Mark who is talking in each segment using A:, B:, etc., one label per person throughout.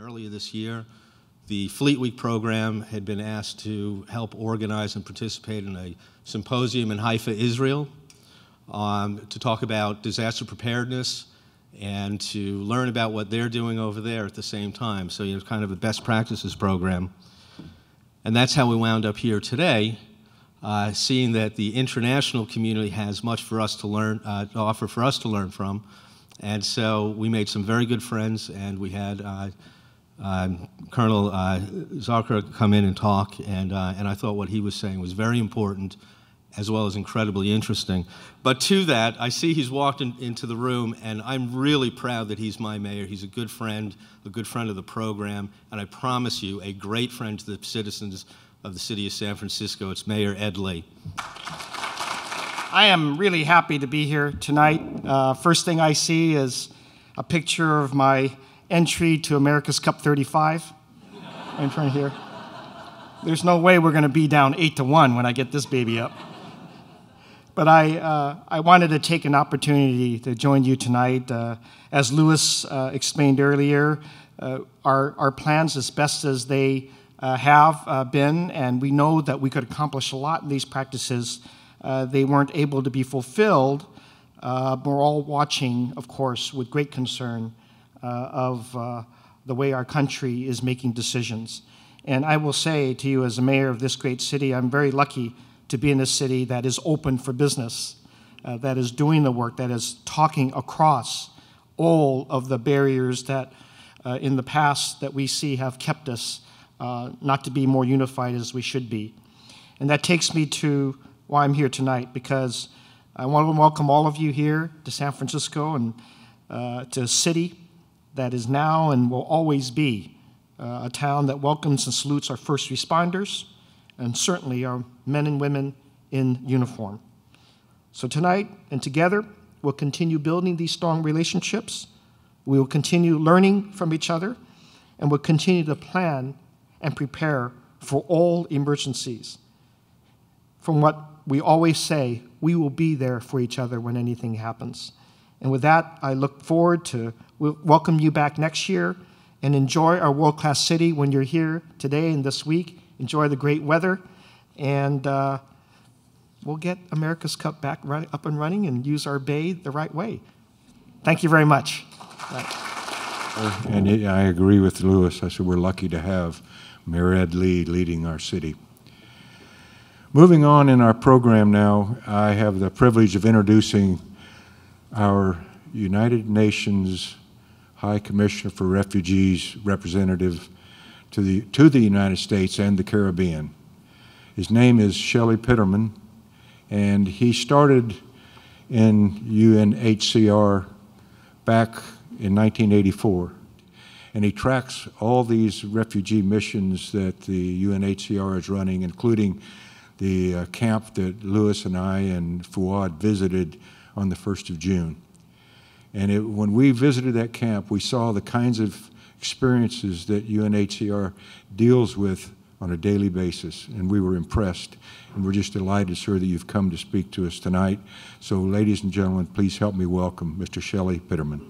A: earlier this year, the Fleet Week program had been asked to help organize and participate in a symposium in Haifa, Israel, to talk about disaster preparedness and to learn about what they're doing over there at the same time. So it's kind of a best practices program. And that's how we wound up here today, seeing that the international community has much for us to learn, to offer for us to learn from. And so we made some very good friends, and we had Colonel Zakra come in and talk, and I thought what he was saying was very important, as well as incredibly interesting. But to that, I see he's walked into the room, and I'm really proud that he's my mayor. He's a good friend of the program, and I promise you, a great friend to the citizens of the city of San Francisco. It's Mayor Ed Lee.
B: I am really happy to be here tonight. First thing I see is a picture of my entry to America's Cup 35 in front here. There's no way we're going to be down 8-1 when I get this baby up. But I wanted to take an opportunity to join you tonight. As Louis explained earlier, our plans, as best as they have been, and we know that we could accomplish a lot in these practices, they weren't able to be fulfilled. We're all watching, of course, with great concern of the way our country is making decisions. And I will say to you, as a mayor of this great city, I'm very lucky to be in a city that is open for business, that is doing the work, that is talking across all of the barriers that in the past that we see have kept us not to be more unified as we should be. And that takes me to why I'm here tonight, because I want to welcome all of you here to San Francisco and to a city that is now and will always be a town that welcomes and salutes our first responders, and certainly our men and women in uniform. So tonight and together, we'll continue building these strong relationships. We will continue learning from each other, and we'll continue to plan and prepare for all emergencies. From what we always say, we will be there for each other when anything happens. And with that, I look forward to welcome you back next year and enjoy our world-class city when you're here today and this week. Enjoy the great weather, and we'll get America's Cup back up and running and use our bay the right way. Thank you very much.
C: And I agree with Louis. I said we're lucky to have Mayor Ed Lee leading our city. Moving on in our program now, I have the privilege of introducing our United Nations High Commissioner for Refugees representative to the United States and the Caribbean. His name is Shelly Pitterman, and he started in UNHCR back in 1984. And he tracks all these refugee missions that the UNHCR is running, including the camp that Louis and I and Fuad visited on the 1st of June. And when we visited that camp, we saw the kinds of experiences that UNHCR deals with on a daily basis, and we were impressed. And we're just delighted, sir, that you've come to speak to us tonight. So, ladies and gentlemen, please help me welcome Mr. Shelly Pitterman.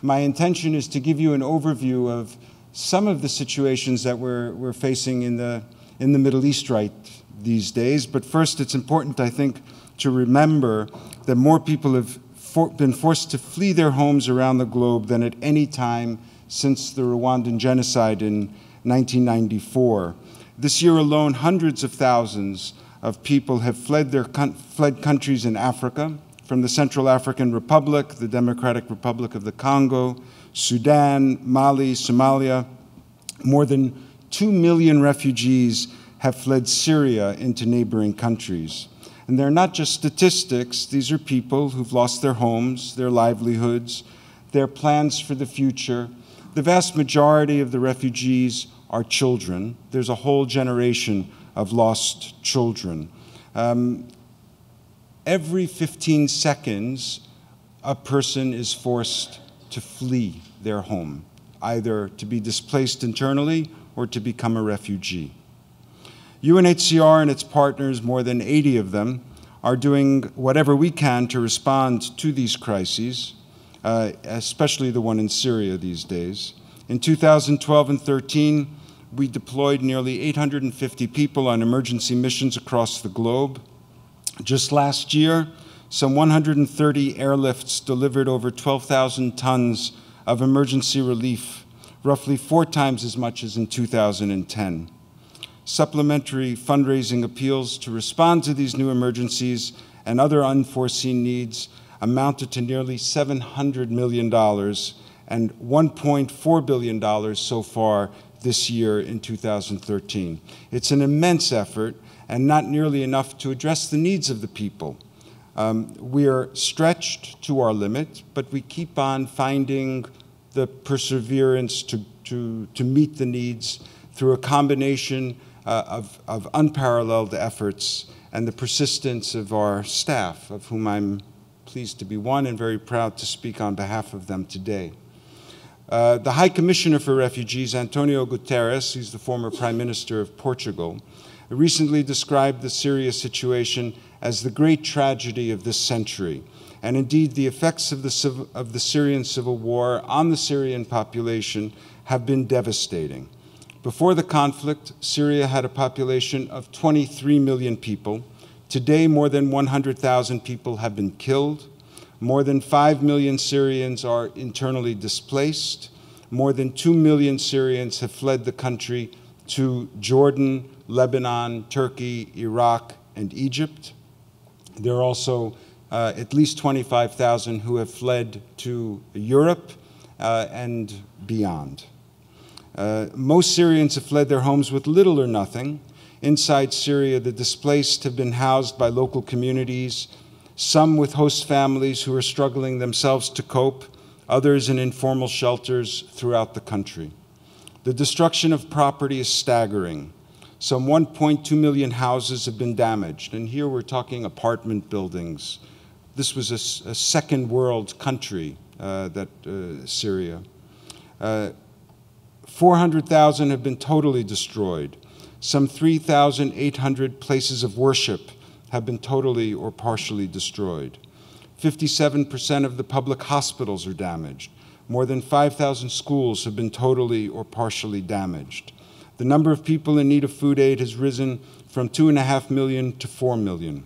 D: My intention is to give you an overview of some of the situations that we're facing in the Middle East right these days. But first, it's important, I think, to remember that more people have been forced to flee their homes around the globe than at any time since the Rwandan genocide in 1994. This year alone, hundreds of thousands of people have fled countries in Africa, from the Central African Republic, the Democratic Republic of the Congo, Sudan, Mali, Somalia. More than 2 million refugees have fled Syria into neighboring countries. And they're not just statistics. These are people who've lost their homes, their livelihoods, their plans for the future. The vast majority of the refugees are children. There's a whole generation of lost children. Every 15 seconds, a person is forced to flee their home, either to be displaced internally or to become a refugee. UNHCR and its partners, more than 80 of them, are doing whatever we can to respond to these crises, especially the one in Syria these days. In 2012 and 13, we deployed nearly 850 people on emergency missions across the globe. Just last year, some 130 airlifts delivered over 12,000 tons of emergency relief, roughly 4 times as much as in 2010. Supplementary fundraising appeals to respond to these new emergencies and other unforeseen needs amounted to nearly $700 million and $1.4 billion so far this year in 2013. It's an immense effort and not nearly enough to address the needs of the people. We are stretched to our limit, but we keep on finding the perseverance to meet the needs through a combination of unparalleled efforts and the persistence of our staff, of whom I'm pleased to be one and very proud to speak on behalf of them today. The High Commissioner for Refugees, Antonio Guterres, who's the former Prime Minister of Portugal, recently described the Syria situation as the great tragedy of this century. And indeed, the effects of the Syrian civil war on the Syrian population have been devastating. Before the conflict, Syria had a population of 23 million people. Today, more than 100,000 people have been killed. More than 5 million Syrians are internally displaced. More than 2 million Syrians have fled the country to Jordan, Lebanon, Turkey, Iraq, and Egypt. There are also at least 25,000 who have fled to Europe and beyond. Most Syrians have fled their homes with little or nothing. Inside Syria, the displaced have been housed by local communities, some with host families who are struggling themselves to cope, others in informal shelters throughout the country. The destruction of property is staggering. Some 1.2 million houses have been damaged, and here we're talking apartment buildings. This was a second world country, Syria. 400,000 have been totally destroyed. Some 3,800 places of worship have been totally or partially destroyed. 57% of the public hospitals are damaged. More than 5,000 schools have been totally or partially damaged. The number of people in need of food aid has risen from 2.5 million to 4 million.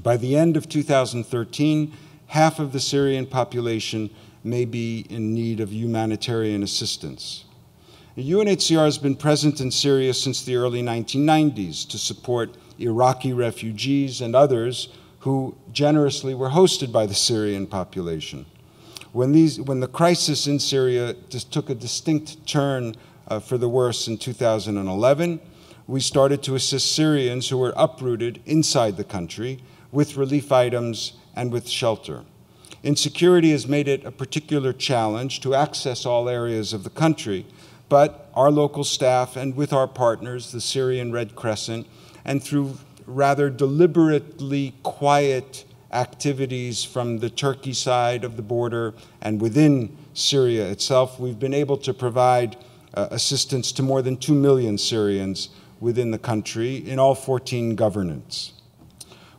D: By the end of 2013, half of the Syrian population may be in need of humanitarian assistance. The UNHCR has been present in Syria since the early 1990s to support Iraqi refugees and others who generously were hosted by the Syrian population. When the crisis in Syria just took a distinct turn for the worse in 2011, we started to assist Syrians who were uprooted inside the country with relief items and with shelter. Insecurity has made it a particular challenge to access all areas of the country, but our local staff and with our partners, the Syrian Red Crescent, and through rather deliberately quiet activities from the Turkey side of the border and within Syria itself, we've been able to provide assistance to more than 2 million Syrians within the country in all 14 governorates.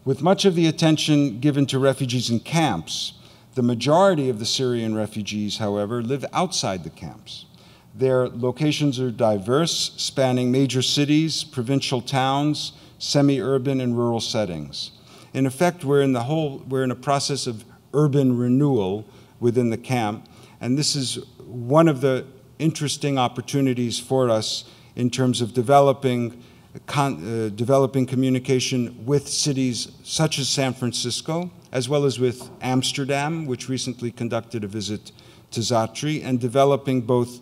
D: With much of the attention given to refugees in camps, the majority of the Syrian refugees, however, live outside the camps. Their locations are diverse, spanning major cities, provincial towns, semi-urban and rural settings. In effect, we're in a process of urban renewal within the camp, and this is one of the interesting opportunities for us in terms of developing communication with cities such as San Francisco, as well as with Amsterdam, which recently conducted a visit to Zatri, and developing both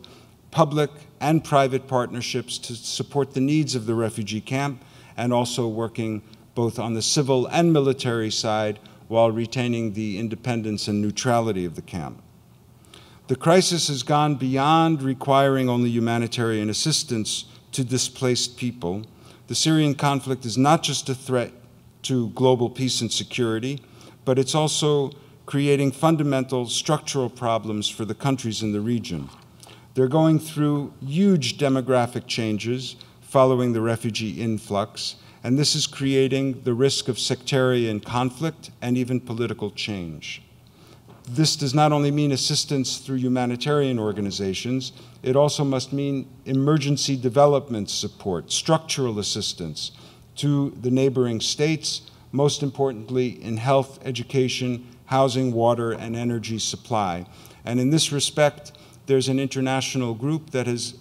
D: public and private partnerships to support the needs of the refugee camp, and also working both on the civil and military side while retaining the independence and neutrality of the camp. The crisis has gone beyond requiring only humanitarian assistance to displaced people. The Syrian conflict is not just a threat to global peace and security, but it's also creating fundamental structural problems for the countries in the region. They're going through huge demographic changes following the refugee influx, and this is creating the risk of sectarian conflict and even political change. This does not only mean assistance through humanitarian organizations, it also must mean emergency development support, structural assistance to the neighboring states, most importantly in health, education, housing, water, and energy supply. And in this respect, there's an international group that has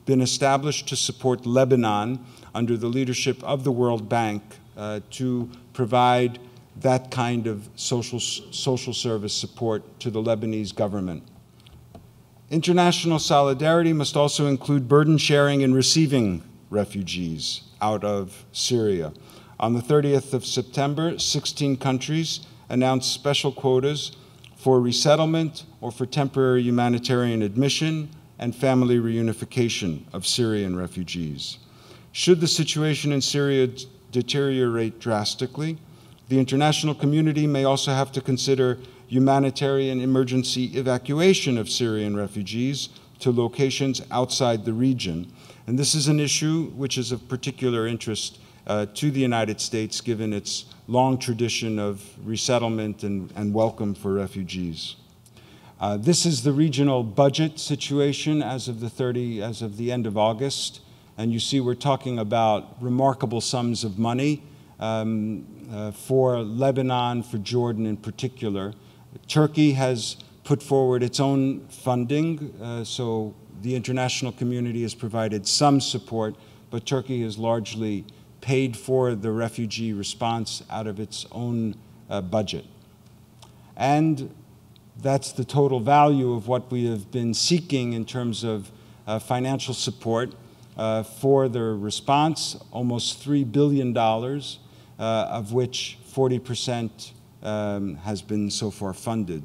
D: been established to support Lebanon under the leadership of the World Bank to provide that kind of social service support to the Lebanese government. International solidarity must also include burden sharing in receiving refugees out of Syria. On the 30th of September, 16 countries announced special quotas for resettlement or for temporary humanitarian admission and family reunification of Syrian refugees. Should the situation in Syria deteriorate drastically, the international community may also have to consider humanitarian emergency evacuation of Syrian refugees to locations outside the region. And this is an issue which is of particular interest to the United States, given its long tradition of resettlement and welcome for refugees. This is the regional budget situation as of the end of August. And you see we're talking about remarkable sums of money for Lebanon, for Jordan in particular. Turkey has put forward its own funding, so the international community has provided some support, but Turkey has largely paid for the refugee response out of its own budget. And that's the total value of what we have been seeking in terms of financial support for the response, almost $3 billion, of which 40% has been so far funded.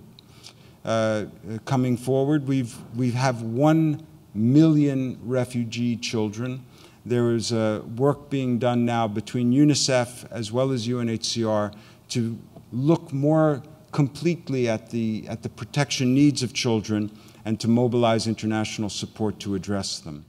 D: Coming forward, we have 1 million refugee children. There is work being done now between UNICEF as well as UNHCR to look more completely at the protection needs of children and to mobilize international support to address them.